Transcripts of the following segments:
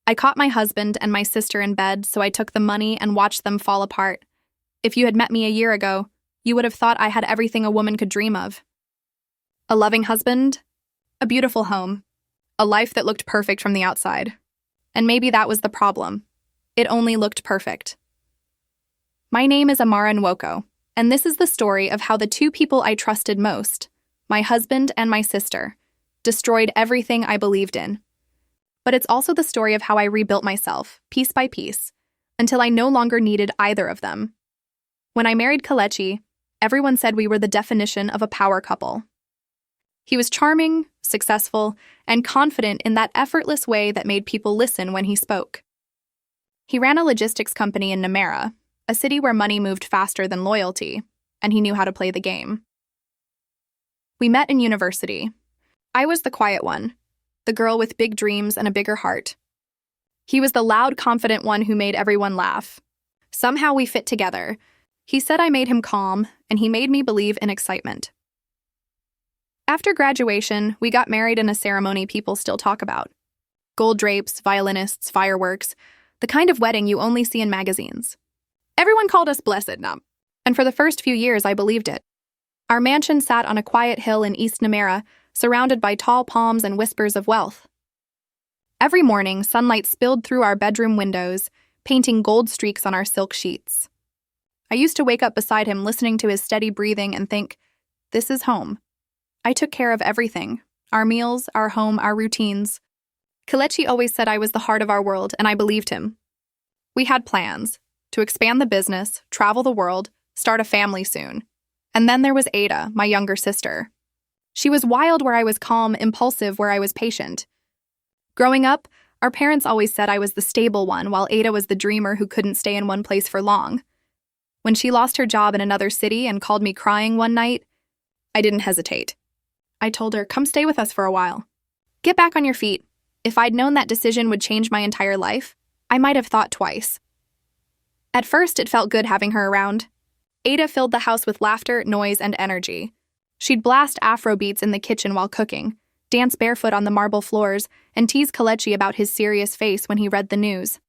I caught my husband and my sister in bed, so I took the money and watched them fall apart. If you had met me a year ago, you would have thought I had everything a woman could dream of. A loving husband, a beautiful home, a life that looked perfect from the outside. And maybe that was the problem. It only looked perfect. My name is Amara Nwoko, and this is the story of how the two people I trusted most, my husband and my sister, destroyed everything I believed in. But it's also the story of how I rebuilt myself, piece by piece, until I no longer needed either of them. When I married Kelechi, everyone said we were the definition of a power couple. He was charming, successful, and confident in that effortless way that made people listen when he spoke. He ran a logistics company in Namera, a city where money moved faster than loyalty, and he knew how to play the game. We met in university. I was the quiet one, the girl with big dreams and a bigger heart. He was the loud, confident one who made everyone laugh. Somehow we fit together. He said I made him calm, and he made me believe in excitement. After graduation, we got married in a ceremony people still talk about. Gold drapes, violinists, fireworks, the kind of wedding you only see in magazines. Everyone called us blessed, and for the first few years I believed it. Our mansion sat on a quiet hill in East Namera, surrounded by tall palms and whispers of wealth. Every morning, sunlight spilled through our bedroom windows, painting gold streaks on our silk sheets. I used to wake up beside him listening to his steady breathing and think, this is home. I took care of everything, our meals, our home, our routines. Kelechi always said I was the heart of our world, and I believed him. We had plans to expand the business, travel the world, start a family soon. And then there was Ada, my younger sister. She was wild where I was calm, impulsive where I was patient. Growing up, our parents always said I was the stable one, while Ada was the dreamer who couldn't stay in one place for long. When she lost her job in another city and called me crying one night, I didn't hesitate. I told her, come stay with us for a while. Get back on your feet. If I'd known that decision would change my entire life, I might have thought twice. At first, it felt good having her around. Ada filled the house with laughter, noise, and energy. She'd blast Afro beats in the kitchen while cooking, dance barefoot on the marble floors, and tease Kelechi about his serious face when he read the news.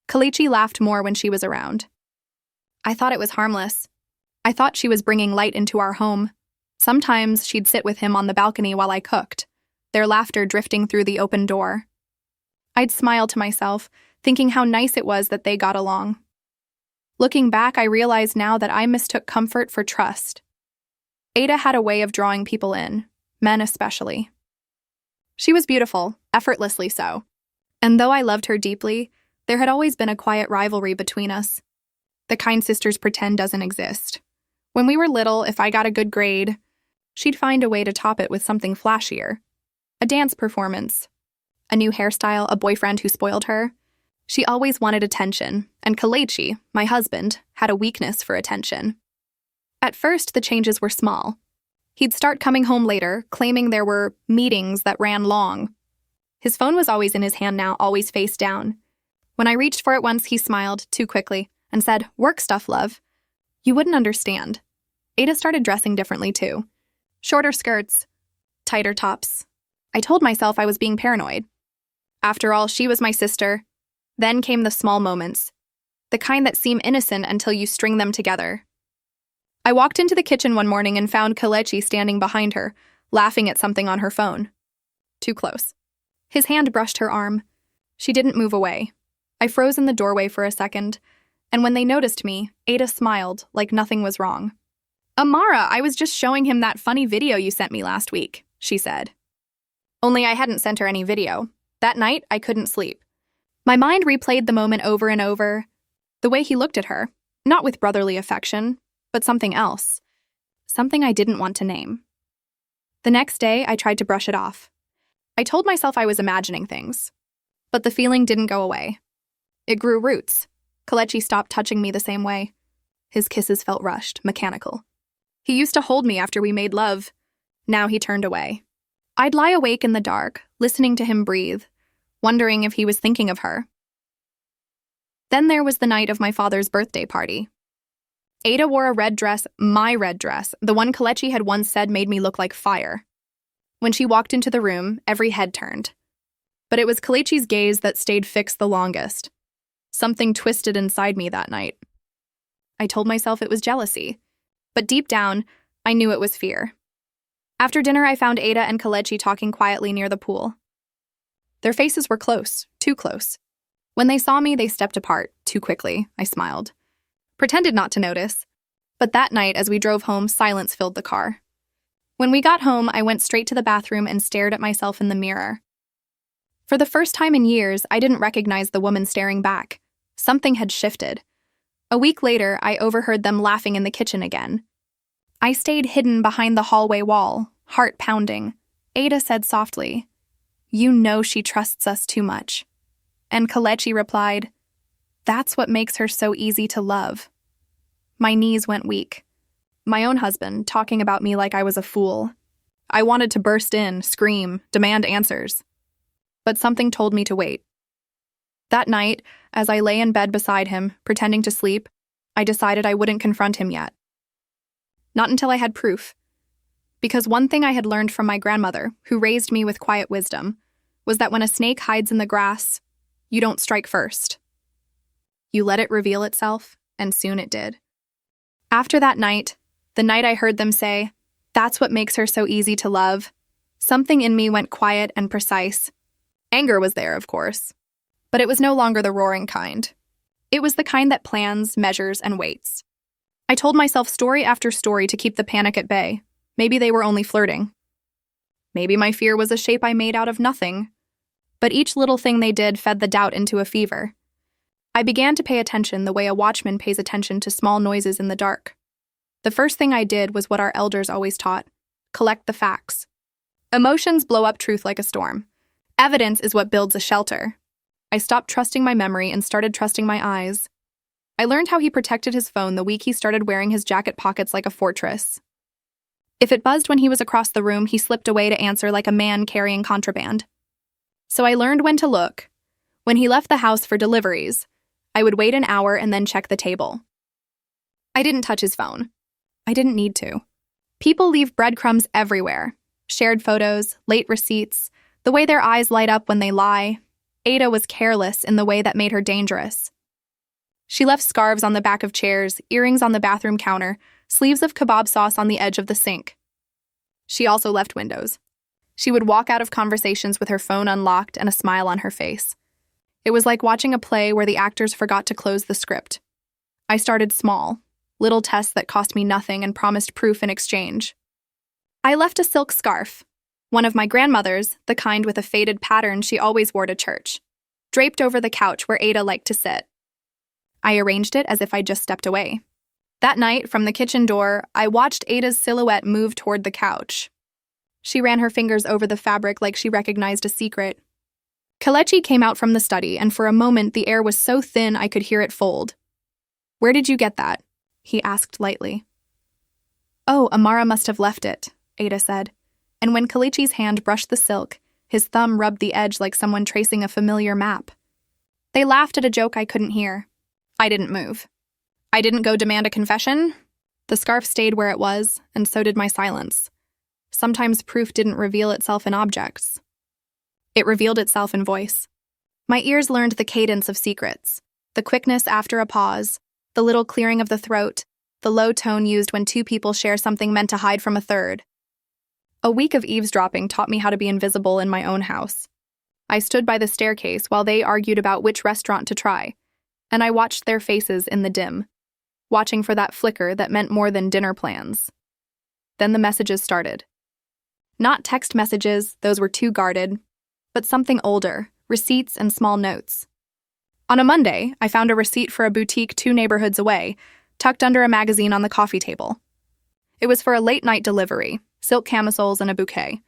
Kelechi laughed more when she was around. I thought it was harmless. I thought she was bringing light into our home. Sometimes she'd sit with him on the balcony while I cooked, their laughter drifting through the open door. I'd smile to myself, thinking how nice it was that they got along. Looking back, I realize now that I mistook comfort for trust. Ada had a way of drawing people in, men especially. She was beautiful, effortlessly so. And though I loved her deeply, there had always been a quiet rivalry between us. The kind sisters pretend doesn't exist. When we were little, if I got a good grade, she'd find a way to top it with something flashier. A dance performance, a new hairstyle, a boyfriend who spoiled her. She always wanted attention, and Kelechi, my husband, had a weakness for attention. At first, the changes were small. He'd start coming home later, claiming there were meetings that ran long. His phone was always in his hand now, always face down. When I reached for it once, he smiled, too quickly, and said, "Work stuff, love." You wouldn't understand. Ada started dressing differently, too. Shorter skirts, tighter tops. I told myself I was being paranoid. After all, she was my sister. Then came the small moments, the kind that seem innocent until you string them together. I walked into the kitchen one morning and found Kelechi standing behind her, laughing at something on her phone. Too close. His hand brushed her arm. She didn't move away. I froze in the doorway for a second, and when they noticed me, Ada smiled like nothing was wrong. "Amara, I was just showing him that funny video you sent me last week," she said. Only I hadn't sent her any video. That night, I couldn't sleep. My mind replayed the moment over and over. The way he looked at her, not with brotherly affection, but something else. Something I didn't want to name. The next day, I tried to brush it off. I told myself I was imagining things. But the feeling didn't go away. It grew roots. Kelechi stopped touching me the same way. His kisses felt rushed, mechanical. He used to hold me after we made love. Now he turned away. I'd lie awake in the dark, listening to him breathe, wondering if he was thinking of her. Then there was the night of my father's birthday party. Ada wore a red dress, my red dress, the one Kelechi had once said made me look like fire. When she walked into the room, every head turned. But it was Kelechi's gaze that stayed fixed the longest. Something twisted inside me that night. I told myself it was jealousy, but deep down, I knew it was fear. After dinner, I found Ada and Kelechi talking quietly near the pool. Their faces were close, too close. When they saw me, they stepped apart, too quickly. I smiled. Pretended not to notice. But that night, as we drove home, silence filled the car. When we got home, I went straight to the bathroom and stared at myself in the mirror. For the first time in years, I didn't recognize the woman staring back. Something had shifted. A week later, I overheard them laughing in the kitchen again. I stayed hidden behind the hallway wall, heart pounding. Ada said softly, "You know she trusts us too much." And Kelechi replied, "That's what makes her so easy to love." My knees went weak. My own husband, talking about me like I was a fool. I wanted to burst in, scream, demand answers. But something told me to wait. That night, as I lay in bed beside him, pretending to sleep, I decided I wouldn't confront him yet. Not until I had proof. Because one thing I had learned from my grandmother, who raised me with quiet wisdom, was that when a snake hides in the grass, you don't strike first. You let it reveal itself, and soon it did. After that night, the night I heard them say, "That's what makes her so easy to love," something in me went quiet and precise. Anger was there, of course, but it was no longer the roaring kind. It was the kind that plans, measures, and waits. I told myself story after story to keep the panic at bay. Maybe they were only flirting. Maybe my fear was a shape I made out of nothing. But each little thing they did fed the doubt into a fever. I began to pay attention the way a watchman pays attention to small noises in the dark. The first thing I did was what our elders always taught: collect the facts. Emotions blow up truth like a storm. Evidence is what builds a shelter. I stopped trusting my memory and started trusting my eyes. I learned how he protected his phone the week he started wearing his jacket pockets like a fortress. If it buzzed when he was across the room, he slipped away to answer like a man carrying contraband. So I learned when to look. When he left the house for deliveries, I would wait an hour and then check the table. I didn't touch his phone. I didn't need to. People leave breadcrumbs everywhere. Shared photos, late receipts, the way their eyes light up when they lie. Ada was careless in the way that made her dangerous. She left scarves on the back of chairs, earrings on the bathroom counter, sleeves of kebab sauce on the edge of the sink. She also left windows. She would walk out of conversations with her phone unlocked and a smile on her face. It was like watching a play where the actors forgot to close the script. I started small, little tests that cost me nothing and promised proof in exchange. I left a silk scarf, one of my grandmother's, the kind with a faded pattern she always wore to church, draped over the couch where Ada liked to sit. I arranged it as if I'd just stepped away. That night, from the kitchen door, I watched Ada's silhouette move toward the couch. She ran her fingers over the fabric like she recognized a secret. Kelechi came out from the study, and for a moment the air was so thin I could hear it fold. "Where did you get that?" he asked lightly. "Oh, Amara must have left it," Ada said. And when Kelechi's hand brushed the silk, his thumb rubbed the edge like someone tracing a familiar map. They laughed at a joke I couldn't hear. I didn't move. I didn't go demand a confession. The scarf stayed where it was, and so did my silence. Sometimes proof didn't reveal itself in objects. It revealed itself in voice. My ears learned the cadence of secrets, the quickness after a pause, the little clearing of the throat, the low tone used when two people share something meant to hide from a third. A week of eavesdropping taught me how to be invisible in my own house. I stood by the staircase while they argued about which restaurant to try, and I watched their faces in the dim, watching for that flicker that meant more than dinner plans. Then the messages started. Not text messages, those were too guarded, but something older, receipts and small notes. On a Monday, I found a receipt for a boutique 2 neighborhoods away, tucked under a magazine on the coffee table. It was for a late-night delivery, silk camisoles and a bouquet.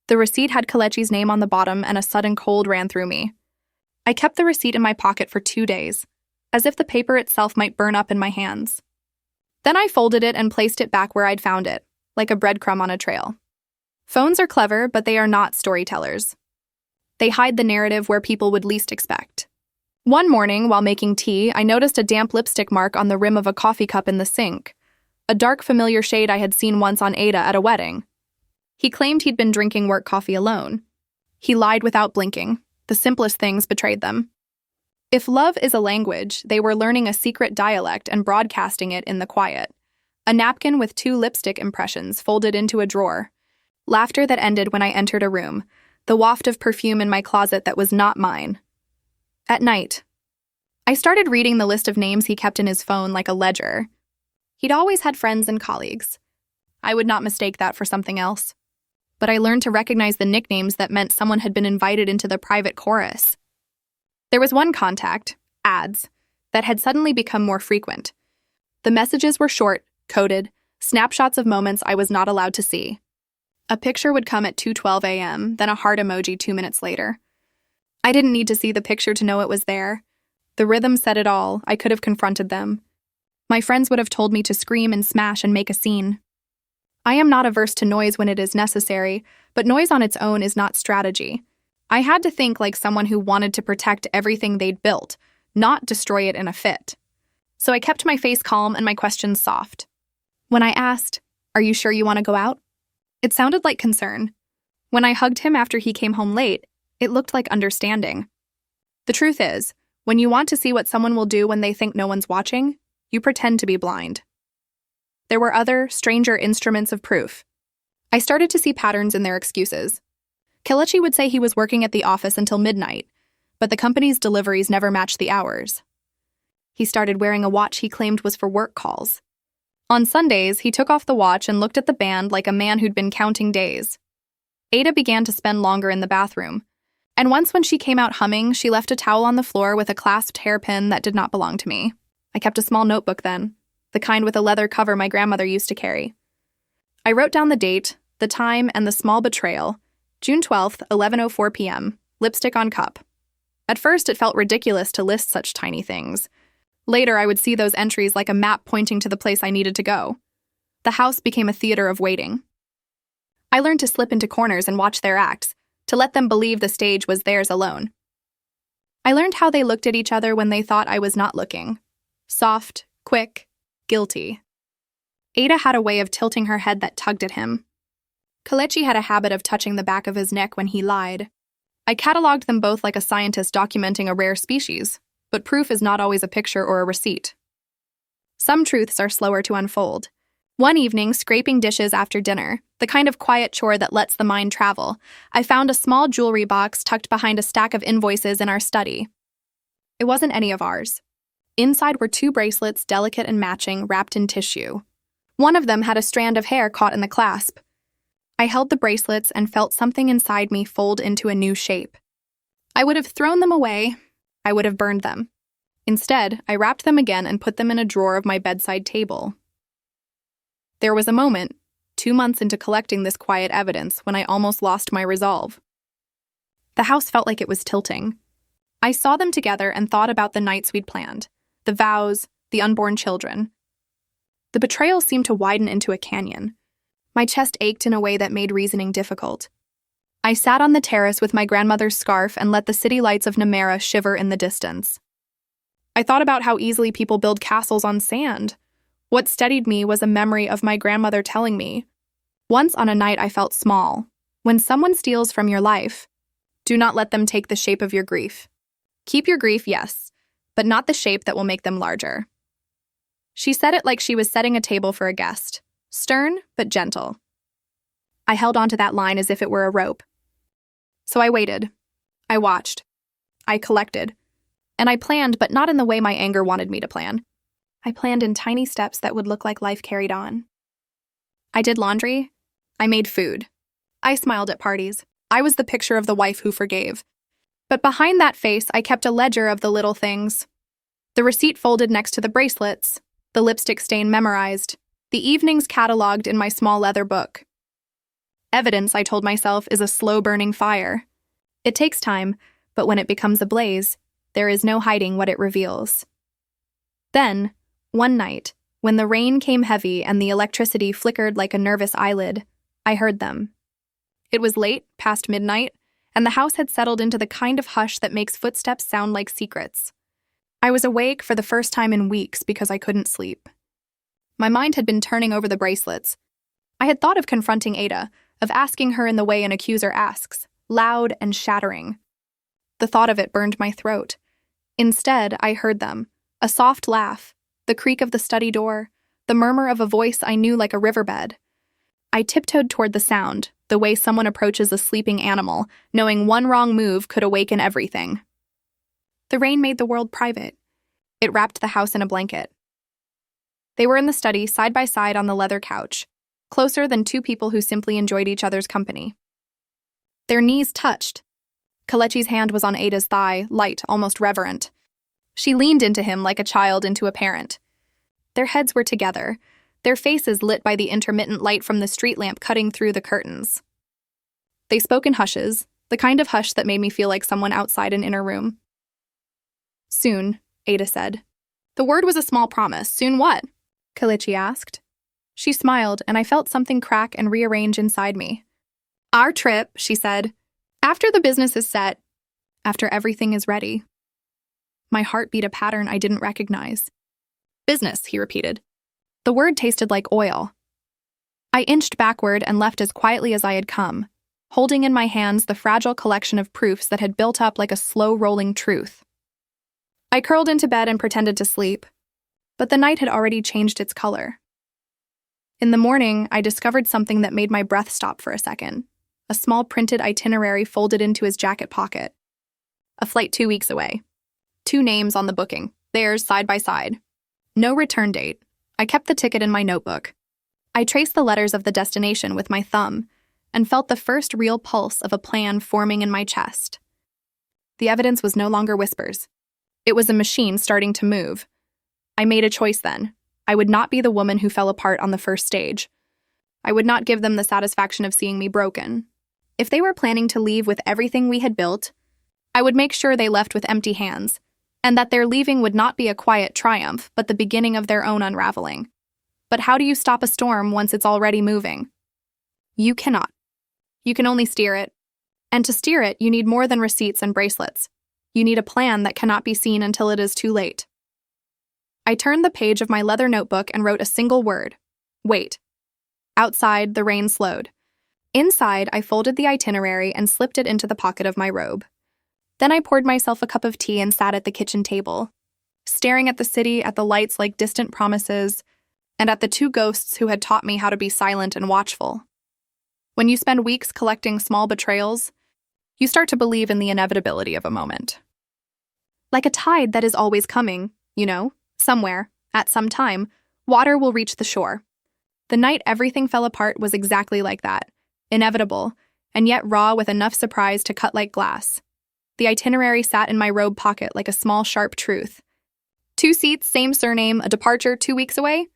The receipt had Kelechi's name on the bottom, and a sudden cold ran through me. I kept the receipt in my pocket for 2 days, as if the paper itself might burn up in my hands. Then I folded it and placed it back where I'd found it, like a breadcrumb on a trail. Phones are clever, but they are not storytellers. They hide the narrative where people would least expect. One morning, while making tea, I noticed a damp lipstick mark on the rim of a coffee cup in the sink, a dark, familiar shade I had seen once on Ada at a wedding. He claimed he'd been drinking work coffee alone. He lied without blinking. The simplest things betrayed them. If love is a language, they were learning a secret dialect and broadcasting it in the quiet. A napkin with 2 lipstick impressions folded into a drawer. Laughter that ended when I entered a room. The waft of perfume in my closet that was not mine. At night, I started reading the list of names he kept in his phone like a ledger. He'd always had friends and colleagues. I would not mistake that for something else. But I learned to recognize the nicknames that meant someone had been invited into the private chorus. There was one contact, ads, that had suddenly become more frequent. The messages were short, coded, snapshots of moments I was not allowed to see. A picture would come at 2:12 a.m., then a heart emoji 2 minutes later. I didn't need to see the picture to know it was there. The rhythm said it all. I could have confronted them. My friends would have told me to scream and smash and make a scene. I am not averse to noise when it is necessary, but noise on its own is not strategy. I had to think like someone who wanted to protect everything they'd built, not destroy it in a fit. So I kept my face calm and my questions soft. When I asked, "Are you sure you want to go out?" it sounded like concern. When I hugged him after he came home late, it looked like understanding. The truth is, when you want to see what someone will do when they think no one's watching, you pretend to be blind. There were other, stranger instruments of proof. I started to see patterns in their excuses. Kelechi would say he was working at the office until midnight, but the company's deliveries never matched the hours. He started wearing a watch he claimed was for work calls. On Sundays, he took off the watch and looked at the band like a man who'd been counting days. Ada began to spend longer in the bathroom, and once when she came out humming, she left a towel on the floor with a clasped hairpin that did not belong to me. I kept a small notebook then, the kind with a leather cover my grandmother used to carry. I wrote down the date, the time, and the small betrayal, June 12th, 11:04 p.m., lipstick on cup. At first, it felt ridiculous to list such tiny things. Later, I would see those entries like a map pointing to the place I needed to go. The house became a theater of waiting. I learned to slip into corners and watch their acts, to let them believe the stage was theirs alone. I learned how they looked at each other when they thought I was not looking. Soft, quick, guilty. Ada had a way of tilting her head that tugged at him. Kelechi had a habit of touching the back of his neck when he lied. I cataloged them both like a scientist documenting a rare species, but proof is not always a picture or a receipt. Some truths are slower to unfold. One evening, scraping dishes after dinner, the kind of quiet chore that lets the mind travel, I found a small jewelry box tucked behind a stack of invoices in our study. It wasn't any of ours. Inside were 2 bracelets, delicate and matching, wrapped in tissue. One of them had a strand of hair caught in the clasp. I held the bracelets and felt something inside me fold into a new shape. I would have thrown them away. I would have burned them. Instead, I wrapped them again and put them in a drawer of my bedside table. There was a moment, 2 months into collecting this quiet evidence, when I almost lost my resolve. The house felt like it was tilting. I saw them together and thought about the nights we'd planned, the vows, the unborn children. The betrayal seemed to widen into a canyon. My chest ached in a way that made reasoning difficult. I sat on the terrace with my grandmother's scarf and let the city lights of Namera shiver in the distance. I thought about how easily people build castles on sand. What steadied me was a memory of my grandmother telling me, "Once on a night I felt small. When someone steals from your life, do not let them take the shape of your grief. Keep your grief, yes, but not the shape that will make them larger." She said it like she was setting a table for a guest, stern but gentle. I held onto that line as if it were a rope. So I waited. I watched. I collected. And I planned, but not in the way my anger wanted me to plan. I planned in tiny steps that would look like life carried on. I did laundry. I made food. I smiled at parties. I was the picture of the wife who forgave. But behind that face, I kept a ledger of the little things. The receipt folded next to the bracelets, the lipstick stain memorized, the evenings cataloged in my small leather book. Evidence, I told myself, is a slow-burning fire. It takes time, but when it becomes a blaze, there is no hiding what it reveals. Then, one night, when the rain came heavy and the electricity flickered like a nervous eyelid, I heard them. It was late, past midnight, and the house had settled into the kind of hush that makes footsteps sound like secrets. I was awake for the first time in weeks because I couldn't sleep. My mind had been turning over the bracelets. I had thought of confronting Ada, of asking her in the way an accuser asks, loud and shattering. The thought of it burned my throat. Instead, I heard them. A soft laugh, the creak of the study door, the murmur of a voice I knew like a riverbed. I tiptoed toward the sound, the way someone approaches a sleeping animal, knowing one wrong move could awaken everything. The rain made the world private. It wrapped the house in a blanket. They were in the study, side by side on the leather couch, closer than two people who simply enjoyed each other's company. Their knees touched. Kelechi's hand was on Ada's thigh, light, almost reverent. She leaned into him like a child into a parent. Their heads were together, their faces lit by the intermittent light from the street lamp cutting through the curtains. They spoke in hushes, the kind of hush that made me feel like someone outside an inner room. Soon, Ada said. The word was a small promise. Soon what? Kelechi asked. She smiled, and I felt something crack and rearrange inside me. Our trip, she said. After the business is set. After everything is ready. My heart beat a pattern I didn't recognize. Business, he repeated. The word tasted like oil. I inched backward and left as quietly as I had come, holding in my hands the fragile collection of proofs that had built up like a slow-rolling truth. I curled into bed and pretended to sleep, but the night had already changed its color. In the morning, I discovered something that made my breath stop for a second. A small printed itinerary folded into his jacket pocket. A flight 2 weeks away. 2 names on the booking, theirs side by side. No return date. I kept the ticket in my notebook. I traced the letters of the destination with my thumb and felt the first real pulse of a plan forming in my chest. The evidence was no longer whispers. It was a machine starting to move. I made a choice then. I would not be the woman who fell apart on the first stage. I would not give them the satisfaction of seeing me broken. If they were planning to leave with everything we had built, I would make sure they left with empty hands, and that their leaving would not be a quiet triumph, but the beginning of their own unraveling. But how do you stop a storm once it's already moving? You cannot. You can only steer it. And to steer it, you need more than receipts and bracelets. You need a plan that cannot be seen until it is too late. I turned the page of my leather notebook and wrote a single word. Wait. Outside, the rain slowed. Inside, I folded the itinerary and slipped it into the pocket of my robe. Then I poured myself a cup of tea and sat at the kitchen table, staring at the city, at the lights like distant promises, and at the 2 ghosts who had taught me how to be silent and watchful. When you spend weeks collecting small betrayals, you start to believe in the inevitability of a moment. Like a tide that is always coming, somewhere, at some time, water will reach the shore. The night everything fell apart was exactly like that, inevitable, and yet raw with enough surprise to cut like glass. The itinerary sat in my robe pocket like a small, sharp truth. 2 seats, same surname, a departure 2 weeks away?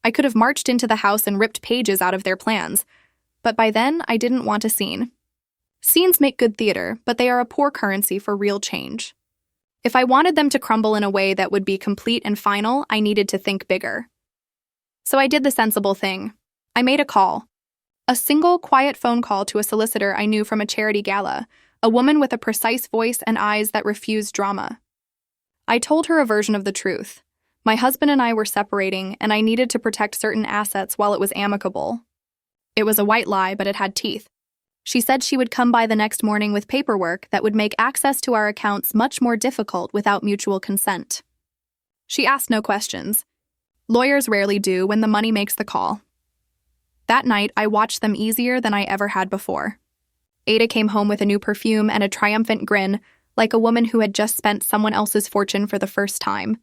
I could have marched into the house and ripped pages out of their plans, but by then I didn't want a scene. Scenes make good theater, but they are a poor currency for real change. If I wanted them to crumble in a way that would be complete and final, I needed to think bigger. So I did the sensible thing. I made a call. A single, quiet phone call to a solicitor I knew from a charity gala, a woman with a precise voice and eyes that refused drama. I told her a version of the truth. My husband and I were separating, and I needed to protect certain assets while it was amicable. It was a white lie, but it had teeth. She said she would come by the next morning with paperwork that would make access to our accounts much more difficult without mutual consent. She asked no questions. Lawyers rarely do when the money makes the call. That night, I watched them easier than I ever had before. Ada came home with a new perfume and a triumphant grin, like a woman who had just spent someone else's fortune for the first time.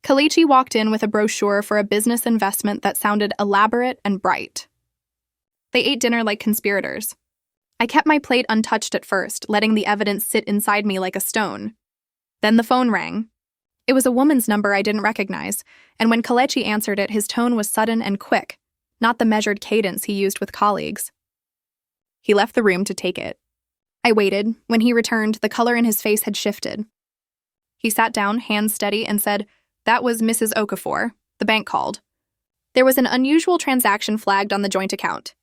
Kelechi walked in with a brochure for a business investment that sounded elaborate and bright. They ate dinner like conspirators. I kept my plate untouched at first, letting the evidence sit inside me like a stone. Then the phone rang. It was a woman's number I didn't recognize, and when Kelechi answered it, his tone was sudden and quick, not the measured cadence he used with colleagues. He left the room to take it. I waited. When he returned, the color in his face had shifted. He sat down, hands steady, and said, "That was Mrs. Okafor. The bank called. There was an unusual transaction flagged on the joint account.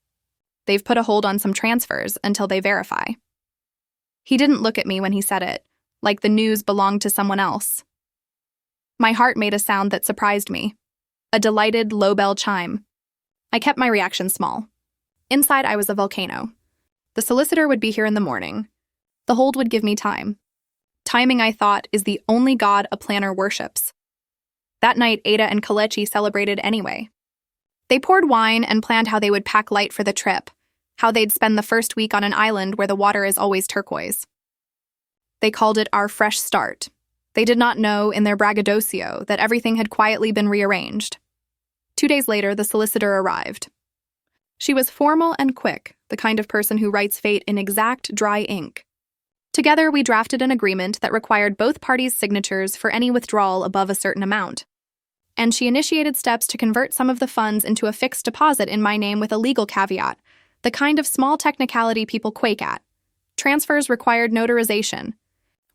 They've put a hold on some transfers until they verify." He didn't look at me when he said it, like the news belonged to someone else. My heart made a sound that surprised me. A delighted, low bell chime. I kept my reaction small. Inside, I was a volcano. The solicitor would be here in the morning. The hold would give me time. Timing, I thought, is the only god a planner worships. That night, Ada and Kelechi celebrated anyway. They poured wine and planned how they would pack light for the trip, how they'd spend the first week on an island where the water is always turquoise. They called it our fresh start. They did not know, in their braggadocio, that everything had quietly been rearranged. 2 days later, the solicitor arrived. She was formal and quick, the kind of person who writes fate in exact, dry ink. Together, we drafted an agreement that required both parties' signatures for any withdrawal above a certain amount. And she initiated steps to convert some of the funds into a fixed deposit in my name with a legal caveat, the kind of small technicality people quake at. Transfers required notarization,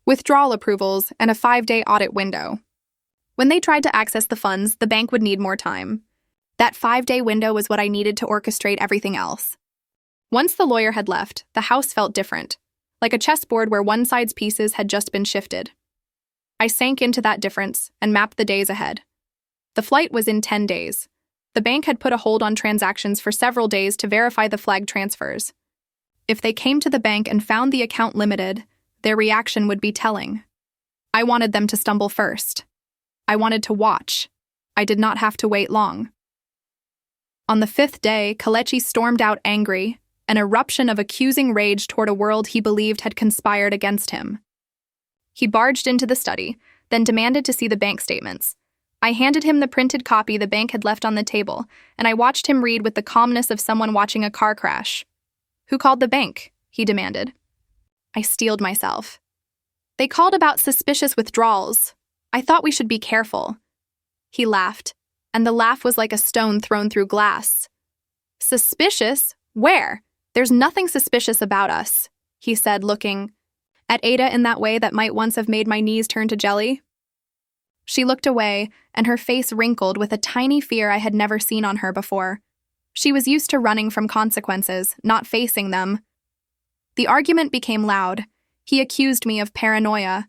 withdrawal approvals, and a 5-day audit window. When they tried to access the funds, the bank would need more time. That 5-day window was what I needed to orchestrate everything else. Once the lawyer had left, the house felt different, like a chessboard where one side's pieces had just been shifted. I sank into that difference and mapped the days ahead. The flight was in 10 days. The bank had put a hold on transactions for several days to verify the flagged transfers. If they came to the bank and found the account limited, their reaction would be telling. I wanted them to stumble first. I wanted to watch. I did not have to wait long. On the 5th day, Kelechi stormed out angry, an eruption of accusing rage toward a world he believed had conspired against him. He barged into the study, then demanded to see the bank statements. I handed him the printed copy the bank had left on the table, and I watched him read with the calmness of someone watching a car crash. "Who called the bank?" he demanded. I steeled myself. "They called about suspicious withdrawals. I thought we should be careful." He laughed, and the laugh was like a stone thrown through glass. "Suspicious? Where? There's nothing suspicious about us," he said, looking at Ada in that way that might once have made my knees turn to jelly. She looked away, and her face wrinkled with a tiny fear I had never seen on her before. She was used to running from consequences, not facing them. The argument became loud. He accused me of paranoia.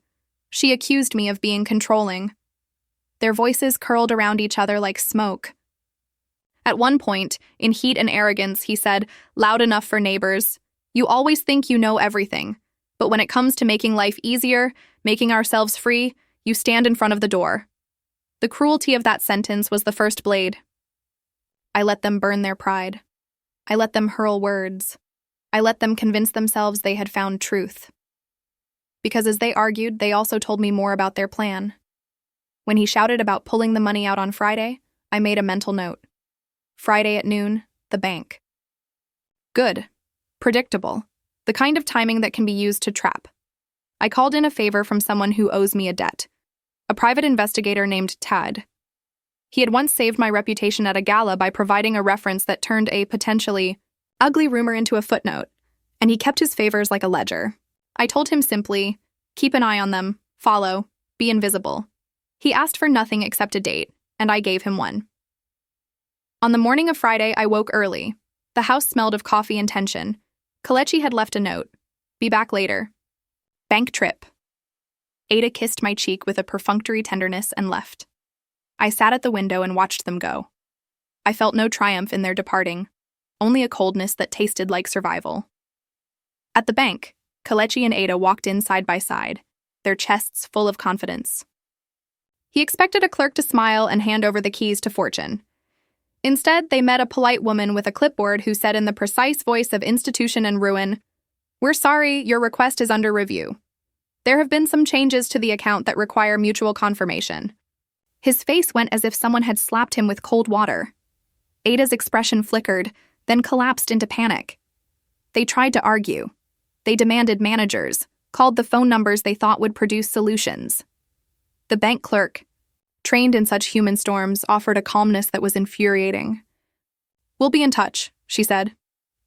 She accused me of being controlling. Their voices curled around each other like smoke. At one point, in heat and arrogance, he said, "Loud enough for neighbors. You always think you know everything, but when it comes to making life easier, making ourselves free, you stand in front of the door." The cruelty of that sentence was the first blade. I let them burn their pride. I let them hurl words. I let them convince themselves they had found truth. Because as they argued, they also told me more about their plan. When he shouted about pulling the money out on Friday, I made a mental note. Friday at noon, the bank. Good. Predictable. The kind of timing that can be used to trap. I called in a favor from someone who owes me a debt. A private investigator named Tad. He had once saved my reputation at a gala by providing a reference that turned a potentially ugly rumor into a footnote, and he kept his favors like a ledger. I told him simply, keep an eye on them, follow, be invisible. He asked for nothing except a date, and I gave him one. On the morning of Friday, I woke early. The house smelled of coffee and tension. Kelechi had left a note. Be back later. Bank trip. Ada kissed my cheek with a perfunctory tenderness and left. I sat at the window and watched them go. I felt no triumph in their departing, only a coldness that tasted like survival. At the bank, Kelechi and Ada walked in side by side, their chests full of confidence. He expected a clerk to smile and hand over the keys to fortune. Instead, they met a polite woman with a clipboard who said in the precise voice of institution and ruin, "We're sorry, your request is under review. There have been some changes to the account that require mutual confirmation." His face went as if someone had slapped him with cold water. Ada's expression flickered, then collapsed into panic. They tried to argue. They demanded managers, called the phone numbers they thought would produce solutions. The bank clerk, trained in such human storms, offered a calmness that was infuriating. "We'll be in touch," she said.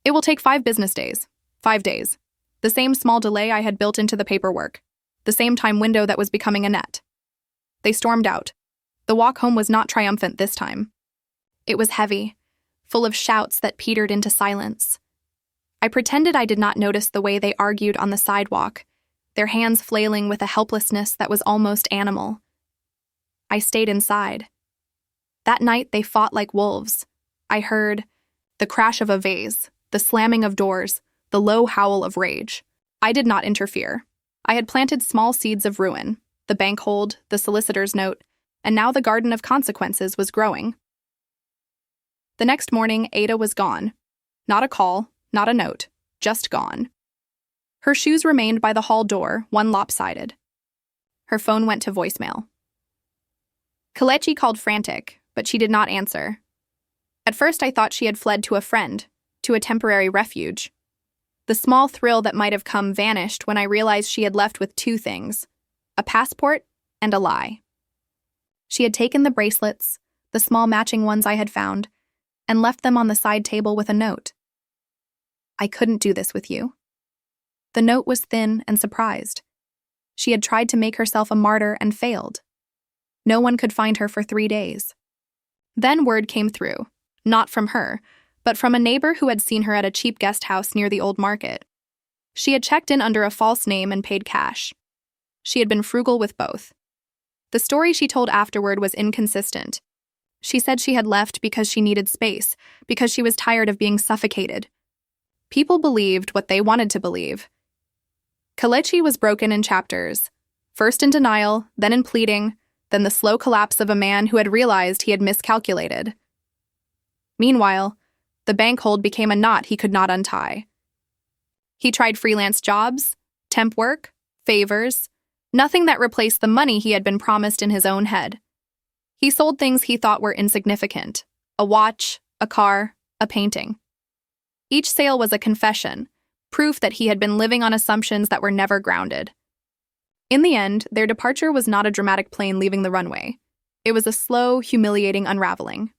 "It will take 5 business days. 5 days. The same small delay I had built into the paperwork. The same time window that was becoming a net." They stormed out. The walk home was not triumphant this time. It was heavy, full of shouts that petered into silence. I pretended I did not notice the way they argued on the sidewalk, their hands flailing with a helplessness that was almost animal. I stayed inside. That night they fought like wolves. I heard the crash of a vase, the slamming of doors, the low howl of rage. I did not interfere. I had planted small seeds of ruin, the bank hold, the solicitor's note, and now the garden of consequences was growing. The next morning, Ada was gone. Not a call, not a note, just gone. Her shoes remained by the hall door, one lopsided. Her phone went to voicemail. Kelechi called frantic, but she did not answer. At first I thought she had fled to a friend, to a temporary refuge. The small thrill that might have come vanished when I realized she had left with two things, a passport and a lie. She had taken the bracelets, the small matching ones I had found, and left them on the side table with a note. I couldn't do this with you. The note was thin and surprised. She had tried to make herself a martyr and failed. No one could find her for 3 days. Then word came through, not from her, but from a neighbor who had seen her at a cheap guest house near the old market. She had checked in under a false name and paid cash. She had been frugal with both. The story she told afterward was inconsistent. She said she had left because she needed space, because she was tired of being suffocated. People believed what they wanted to believe. Kelechi was broken in chapters, first in denial, then in pleading, then the slow collapse of a man who had realized he had miscalculated. Meanwhile, the bank hold became a knot he could not untie. He tried freelance jobs, temp work, favors, nothing that replaced the money he had been promised in his own head. He sold things he thought were insignificant, a watch, a car, a painting. Each sale was a confession, proof that he had been living on assumptions that were never grounded. In the end, their departure was not a dramatic plane leaving the runway. It was a slow, humiliating unraveling.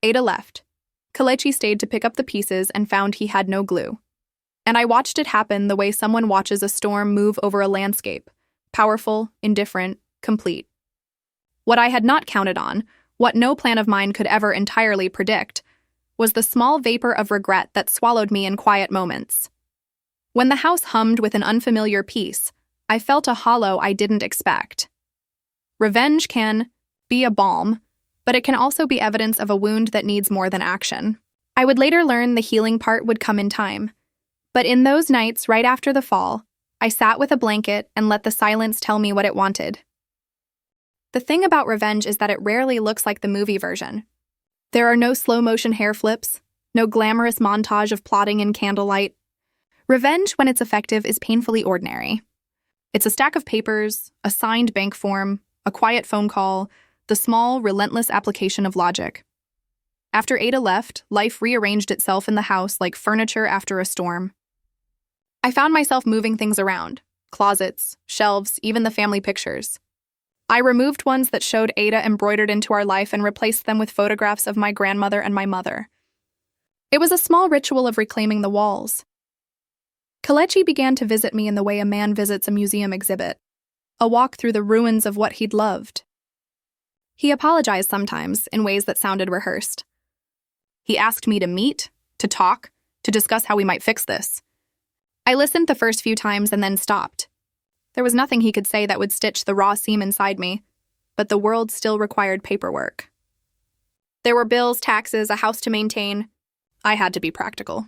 Ada left. Kelechi stayed to pick up the pieces and found he had no glue. And I watched it happen the way someone watches a storm move over a landscape, powerful, indifferent, complete. What I had not counted on, what no plan of mine could ever entirely predict, was the small vapor of regret that swallowed me in quiet moments. When the house hummed with an unfamiliar peace, I felt a hollow I didn't expect. Revenge can be a balm, but it can also be evidence of a wound that needs more than action. I would later learn the healing part would come in time. But in those nights right after the fall, I sat with a blanket and let the silence tell me what it wanted. The thing about revenge is that it rarely looks like the movie version. There are no slow-motion hair flips, no glamorous montage of plotting in candlelight. Revenge, when it's effective, is painfully ordinary. It's a stack of papers, a signed bank form, a quiet phone call, the small, relentless application of logic. After Ada left, life rearranged itself in the house like furniture after a storm. I found myself moving things around, closets, shelves, even the family pictures. I removed ones that showed Ada embroidered into our life and replaced them with photographs of my grandmother and my mother. It was a small ritual of reclaiming the walls. Kelechi began to visit me in the way a man visits a museum exhibit, a walk through the ruins of what he'd loved. He apologized sometimes in ways that sounded rehearsed. He asked me to meet, to talk, to discuss how we might fix this. I listened the first few times and then stopped. There was nothing he could say that would stitch the raw seam inside me, but the world still required paperwork. There were bills, taxes, a house to maintain. I had to be practical.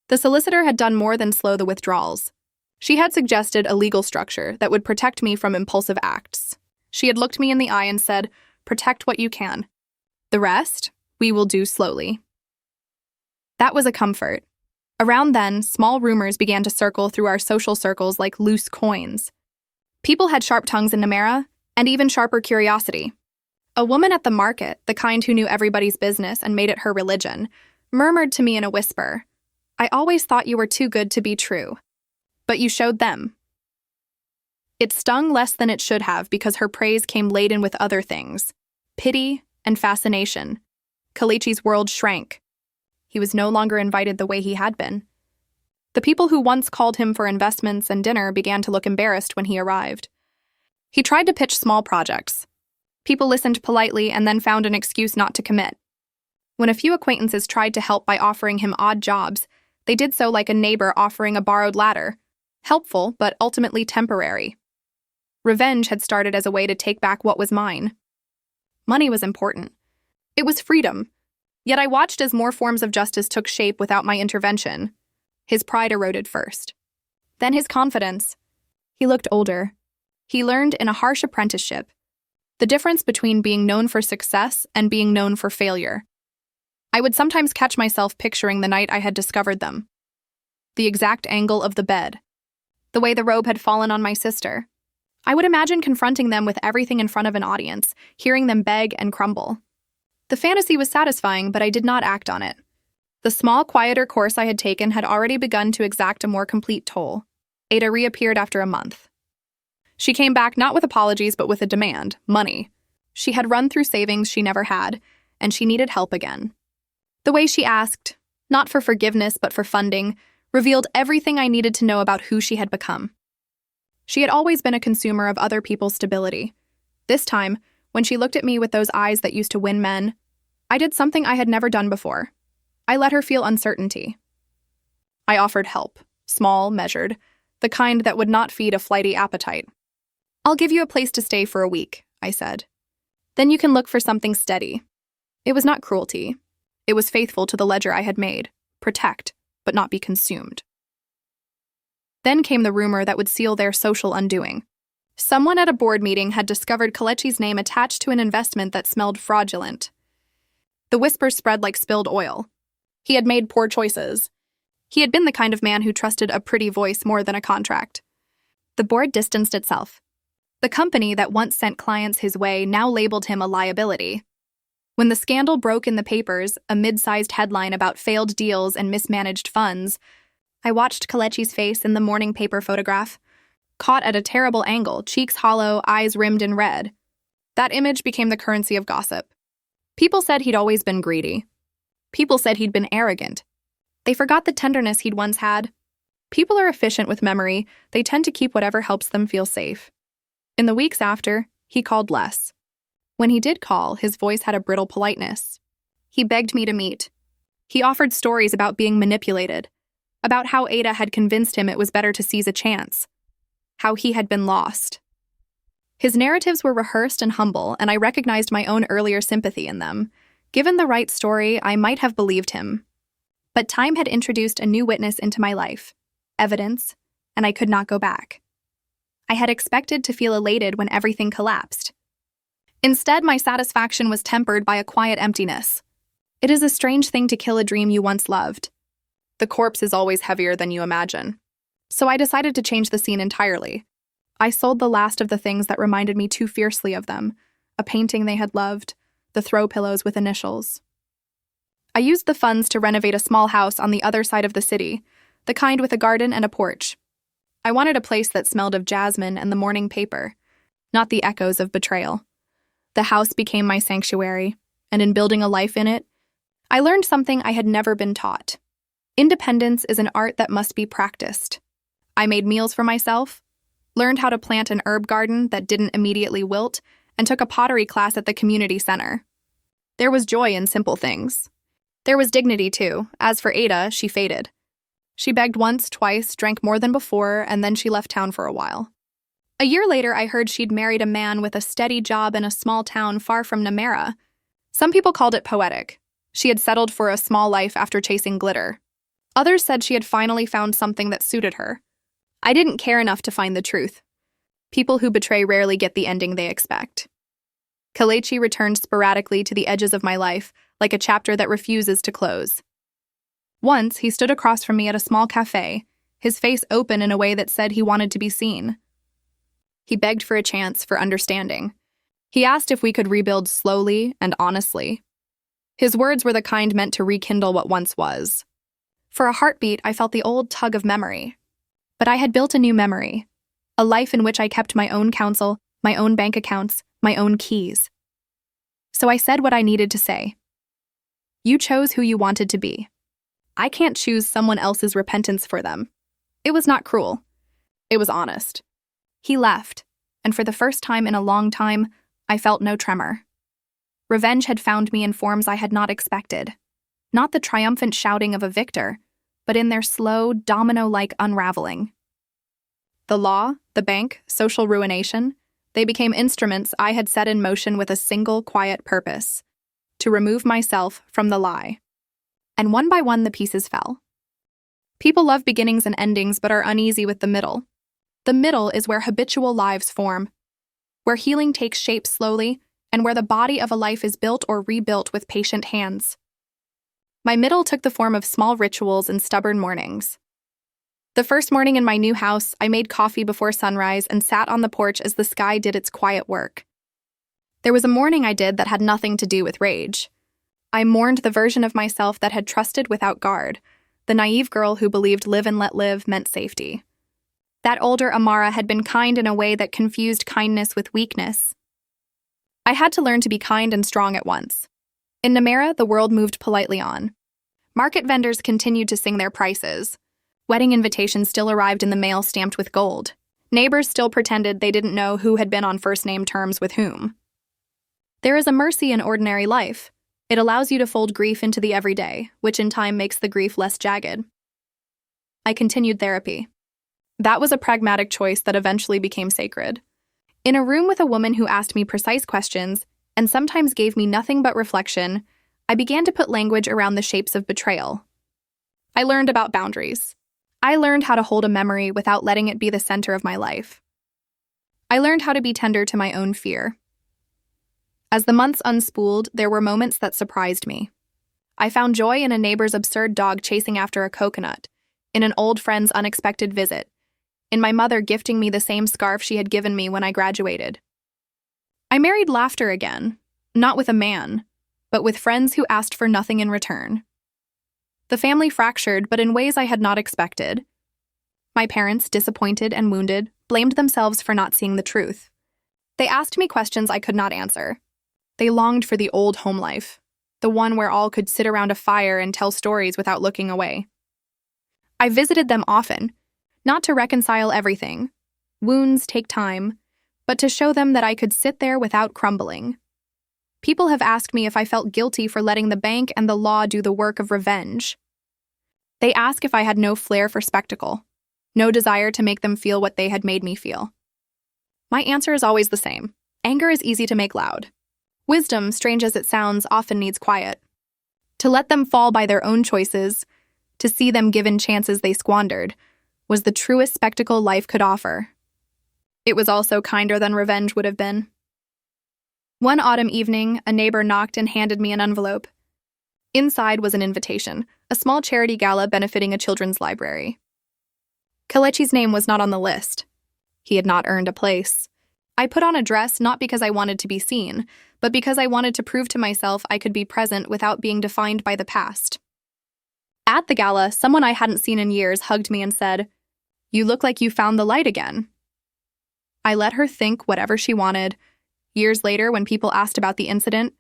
The solicitor had done more than slow the withdrawals. She had suggested a legal structure that would protect me from impulsive acts. She had looked me in the eye and said, "Protect what you can. The rest, we will do slowly." That was a comfort. Around then, small rumors began to circle through our social circles like loose coins. People had sharp tongues in Namera, and even sharper curiosity. A woman at the market, the kind who knew everybody's business and made it her religion, murmured to me in a whisper, "I always thought you were too good to be true. But you showed them." It stung less than it should have because her praise came laden with other things, pity and fascination. Kelechi's world shrank. He was no longer invited the way he had been. The people who once called him for investments and dinner began to look embarrassed when he arrived. He tried to pitch small projects. People listened politely and then found an excuse not to commit. When a few acquaintances tried to help by offering him odd jobs, they did so like a neighbor offering a borrowed ladder, helpful but ultimately temporary. Revenge had started as a way to take back what was mine. Money was important. It was freedom. Yet I watched as more forms of justice took shape without my intervention. His pride eroded first. Then his confidence. He looked older. He learned in a harsh apprenticeship the difference between being known for success and being known for failure. I would sometimes catch myself picturing the night I had discovered them. The exact angle of the bed. The way the robe had fallen on my sister. I would imagine confronting them with everything in front of an audience, hearing them beg and crumble. The fantasy was satisfying, but I did not act on it. The small, quieter course I had taken had already begun to exact a more complete toll. Ada reappeared after a month. She came back not with apologies, but with a demand: money. She had run through savings she never had, and she needed help again. The way she asked, not for forgiveness but for funding, revealed everything I needed to know about who she had become. She had always been a consumer of other people's stability. This time, when she looked at me with those eyes that used to win men, I did something I had never done before. I let her feel uncertainty. I offered help, small, measured, the kind that would not feed a flighty appetite. "I'll give you a place to stay for a week," I said. "Then you can look for something steady." It was not cruelty. It was faithful to the ledger I had made: protect, but not be consumed. Then came the rumor that would seal their social undoing. Someone at a board meeting had discovered Kelechi's name attached to an investment that smelled fraudulent. The whispers spread like spilled oil. He had made poor choices. He had been the kind of man who trusted a pretty voice more than a contract. The board distanced itself. The company that once sent clients his way now labeled him a liability. When the scandal broke in the papers, a mid-sized headline about failed deals and mismanaged funds, I watched Kelechi's face in the morning paper photograph, caught at a terrible angle, cheeks hollow, eyes rimmed in red. That image became the currency of gossip. People said he'd always been greedy. People said he'd been arrogant. They forgot the tenderness he'd once had. People are efficient with memory. They tend to keep whatever helps them feel safe. In the weeks after, he called less. When he did call, his voice had a brittle politeness. He begged me to meet. He offered stories about being manipulated, about how Ada had convinced him it was better to seize a chance, how he had been lost. His narratives were rehearsed and humble, and I recognized my own earlier sympathy in them. Given the right story, I might have believed him. But time had introduced a new witness into my life, evidence, and I could not go back. I had expected to feel elated when everything collapsed. Instead, my satisfaction was tempered by a quiet emptiness. It is a strange thing to kill a dream you once loved. The corpse is always heavier than you imagine. So I decided to change the scene entirely. I sold the last of the things that reminded me too fiercely of them: a painting they had loved, the throw pillows with initials. I used the funds to renovate a small house on the other side of the city, the kind with a garden and a porch. I wanted a place that smelled of jasmine and the morning paper, not the echoes of betrayal. The house became my sanctuary, and in building a life in it, I learned something I had never been taught. Independence is an art that must be practiced. I made meals for myself, learned how to plant an herb garden that didn't immediately wilt, and took a pottery class at the community center. There was joy in simple things. There was dignity, too. As for Ada, she faded. She begged once, twice, drank more than before, and then she left town for a while. A year later, I heard she'd married a man with a steady job in a small town far from Namera. Some people called it poetic. She had settled for a small life after chasing glitter. Others said she had finally found something that suited her. I didn't care enough to find the truth. People who betray rarely get the ending they expect. Kelechi returned sporadically to the edges of my life, like a chapter that refuses to close. Once, he stood across from me at a small cafe, his face open in a way that said he wanted to be seen. He begged for a chance, for understanding. He asked if we could rebuild slowly and honestly. His words were the kind meant to rekindle what once was. For a heartbeat, I felt the old tug of memory. But I had built a new memory, a life in which I kept my own counsel, my own bank accounts, my own keys. So I said what I needed to say. You chose who you wanted to be. I can't choose someone else's repentance for them. It was not cruel. It was honest. He left, and for the first time in a long time, I felt no tremor. Revenge had found me in forms I had not expected. Not the triumphant shouting of a victor, but in their slow, domino-like unraveling. The law, the bank, social ruination, they became instruments I had set in motion with a single quiet purpose: to remove myself from the lie. And one by one the pieces fell. People love beginnings and endings but are uneasy with the middle. The middle is where habitual lives form, where healing takes shape slowly, and where the body of a life is built or rebuilt with patient hands. My middle took the form of small rituals and stubborn mornings. The first morning in my new house, I made coffee before sunrise and sat on the porch as the sky did its quiet work. There was a morning I did that had nothing to do with rage. I mourned the version of myself that had trusted without guard, the naive girl who believed live and let live meant safety. That older Amara had been kind in a way that confused kindness with weakness. I had to learn to be kind and strong at once. In Namera, the world moved politely on. Market vendors continued to sing their prices. Wedding invitations still arrived in the mail stamped with gold. Neighbors still pretended they didn't know who had been on first-name terms with whom. There is a mercy in ordinary life. It allows you to fold grief into the everyday, which in time makes the grief less jagged. I continued therapy. That was a pragmatic choice that eventually became sacred. In a room with a woman who asked me precise questions and sometimes gave me nothing but reflection, I began to put language around the shapes of betrayal. I learned about boundaries. I learned how to hold a memory without letting it be the center of my life. I learned how to be tender to my own fear. As the months unspooled, there were moments that surprised me. I found joy in a neighbor's absurd dog chasing after a coconut, in an old friend's unexpected visit, in my mother gifting me the same scarf she had given me when I graduated. I married laughter again, not with a man, but with friends who asked for nothing in return. The family fractured, but in ways I had not expected. My parents, disappointed and wounded, blamed themselves for not seeing the truth. They asked me questions I could not answer. They longed for the old home life, the one where all could sit around a fire and tell stories without looking away. I visited them often, not to reconcile everything. Wounds take time, but to show them that I could sit there without crumbling. People have asked me if I felt guilty for letting the bank and the law do the work of revenge. They ask if I had no flair for spectacle, no desire to make them feel what they had made me feel. My answer is always the same. Anger is easy to make loud. Wisdom, strange as it sounds, often needs quiet. To let them fall by their own choices, to see them given chances they squandered, was the truest spectacle life could offer. It was also kinder than revenge would have been. One autumn evening, a neighbor knocked and handed me an envelope. Inside was an invitation, a small charity gala benefiting a children's library. Kalechi's name was not on the list. He had not earned a place. I put on a dress not because I wanted to be seen, but because I wanted to prove to myself I could be present without being defined by the past. At the gala, someone I hadn't seen in years hugged me and said, "You look like you found the light again." I let her think whatever she wanted. Years later, when people asked about the incident,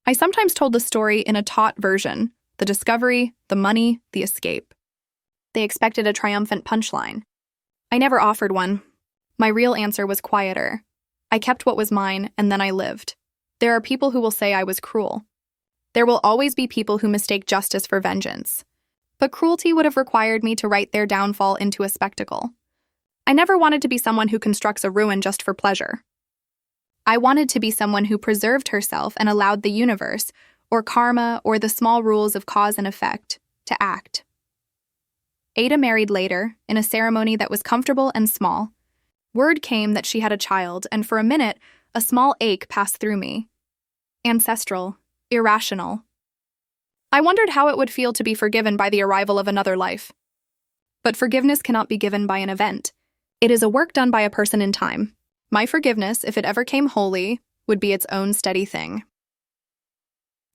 I sometimes told the story in a taut version, the discovery, the money, the escape. They expected a triumphant punchline. I never offered one. My real answer was quieter. I kept what was mine, and then I lived. There are people who will say I was cruel. There will always be people who mistake justice for vengeance. But cruelty would have required me to write their downfall into a spectacle. I never wanted to be someone who constructs a ruin just for pleasure. I wanted to be someone who preserved herself and allowed the universe, or karma, or the small rules of cause and effect, to act. Ada married later, in a ceremony that was comfortable and small. Word came that she had a child, and for a minute, a small ache passed through me. Ancestral, irrational. I wondered how it would feel to be forgiven by the arrival of another life. But forgiveness cannot be given by an event. It is a work done by a person in time. My forgiveness, if it ever came wholly, would be its own steady thing.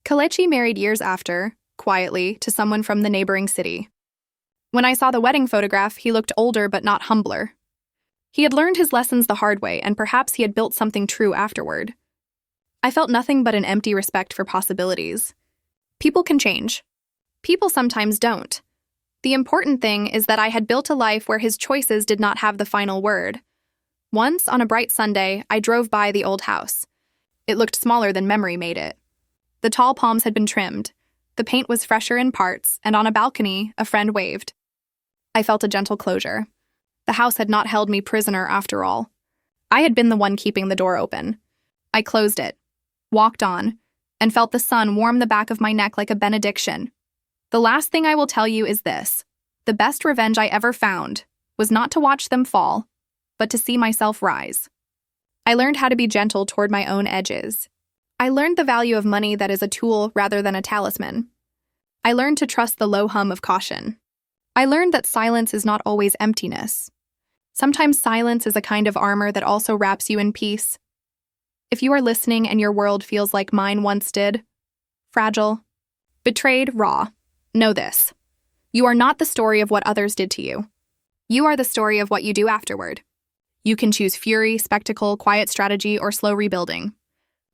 Kalechi married years after, quietly, to someone from the neighboring city. When I saw the wedding photograph, he looked older but not humbler. He had learned his lessons the hard way, and perhaps he had built something true afterward. I felt nothing but an empty respect for possibilities. People can change. People sometimes don't. The important thing is that I had built a life where his choices did not have the final word. Once, on a bright Sunday, I drove by the old house. It looked smaller than memory made it. The tall palms had been trimmed. The paint was fresher in parts, and on a balcony, a friend waved. I felt a gentle closure. The house had not held me prisoner after all. I had been the one keeping the door open. I closed it, walked on, and felt the sun warm the back of my neck like a benediction. The last thing I will tell you is this: the best revenge I ever found was not to watch them fall, but to see myself rise. I learned how to be gentle toward my own edges. I learned the value of money that is a tool rather than a talisman. I learned to trust the low hum of caution. I learned that silence is not always emptiness. Sometimes silence is a kind of armor that also wraps you in peace. If you are listening and your world feels like mine once did, fragile, betrayed, raw, know this. You are not the story of what others did to you. You are the story of what you do afterward. You can choose fury, spectacle, quiet strategy, or slow rebuilding.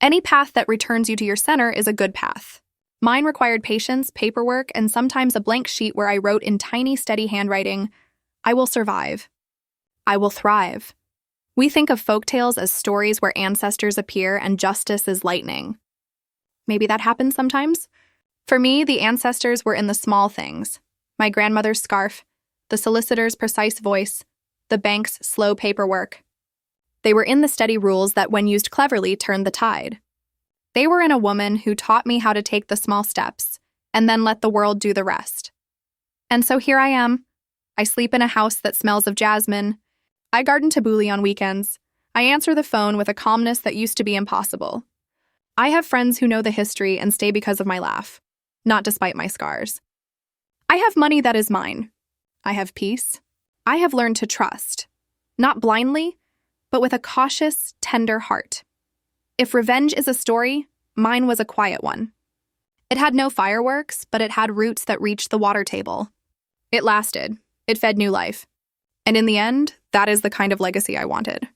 Any path that returns you to your center is a good path. Mine required patience, paperwork, and sometimes a blank sheet where I wrote in tiny, steady handwriting, "I will survive. I will thrive." We think of folktales as stories where ancestors appear and justice is lightning. Maybe that happens sometimes. For me, the ancestors were in the small things. My grandmother's scarf, the solicitor's precise voice, the bank's slow paperwork. They were in the steady rules that, when used cleverly, turned the tide. They were in a woman who taught me how to take the small steps and then let the world do the rest. And so here I am. I sleep in a house that smells of jasmine. I garden tabbouleh on weekends. I answer the phone with a calmness that used to be impossible. I have friends who know the history and stay because of my laugh, not despite my scars. I have money that is mine. I have peace. I have learned to trust, not blindly, but with a cautious, tender heart. If revenge is a story, mine was a quiet one. It had no fireworks, but it had roots that reached the water table. It lasted. It fed new life. And in the end, that is the kind of legacy I wanted.